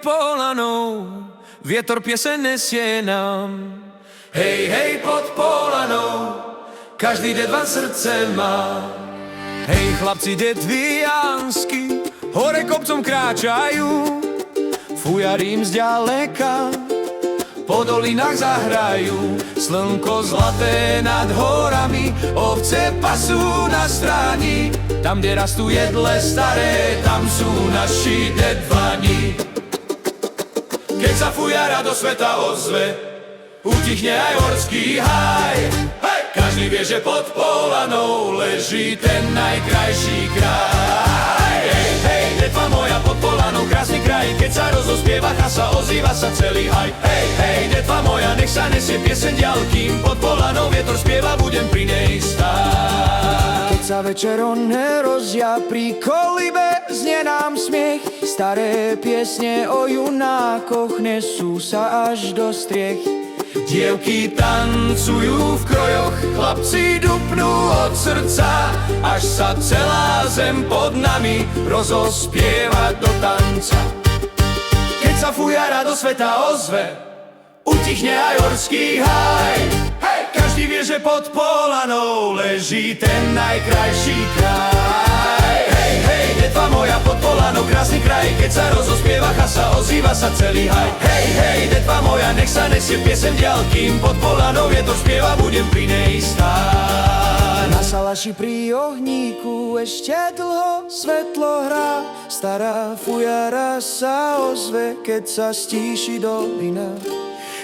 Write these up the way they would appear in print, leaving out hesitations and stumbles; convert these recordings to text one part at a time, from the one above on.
Polanou, vietor pieseň nesie nám. Hej, hej, pod Polanou, každý detvan srdce má. Hej, chlapci detviansky, hore kopcom kráčajú, fujarím zďaleka, po dolinách zahrajú. Slnko zlaté nad horami, ovce pasú na stráni. Tam, kde rastú jedle staré, tam sú naši detvani. Keď sa fujara do sveta ozve, utichne aj horský háj. Hej! Každý vie, že pod Polanou leží ten najkrajší kraj. Hej, hej, detva moja pod Polanou, krásny kraj. Keď sa rozospieva, sa ozýva sa celý haj. Hej, hej, detva moja, nech sa nesie pieseň ďalkým. Pod Polanou vietor spieva, budem pri nej stáť. Keď sa večer rozja pri kolibe, znie nám smiech. Staré piesne o junákoch nesú sa až do striech. Dievky tancujú v krojoch, chlapci dupnú od srdca, až sa celá zem pod nami rozospieva do tanca. Keď sa fujara do sveta ozve, utichne aj horský háj. Hej! Každý vie, že pod Polanou leží ten najkrajší kraj. Hej, hej, detva moja pod Polanou, krásny kraj. Keď sa rozospieva, sa ozýva sa celý haj. Hej, hej, detva moja, nech sa nesie pieseň ďalkým. Pod Polanou vietor spieva, budem pri nej stáť. Na salaši pri ohníku ešte dlho svetlo hrá. Stará fujara sa ozve, keď sa stíši dolina.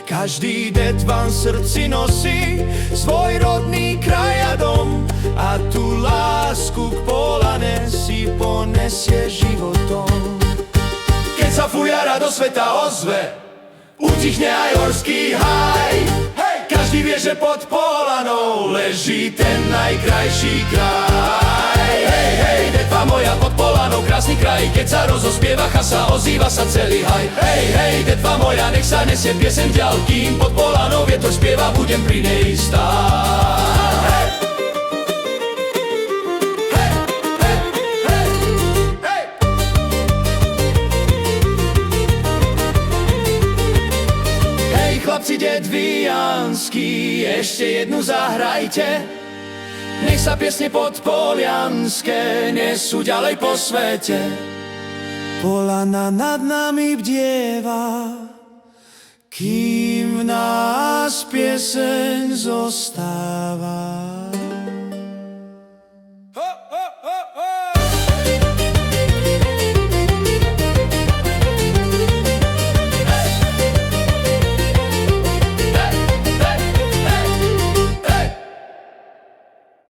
Každý detvan v srdci nosí svoj rodný kraj a dom, a tú lásku k Polane si ponesie životom. Keď sa fujara do sveta ozve, utichne aj horský háj. Hej! Každý vie, že pod Polanou leží ten najkrajší kraj. Hej, hej, detva moja pod Polanou, krásny kraj. Keď sa rozospieva, sa ozýva sa celý haj. Hej, hej, detva moja, nech sa nesie pieseň ďalkým. Pod Polanou vietor spieva, budem pri nej stáť. Hej! Chlapci detviansky, ešte jednu zahrajte. Nech sa piesne podpolianské nesú ďalej po svete. Polana nad nami bdieva, kým v nás pieseň zostáva.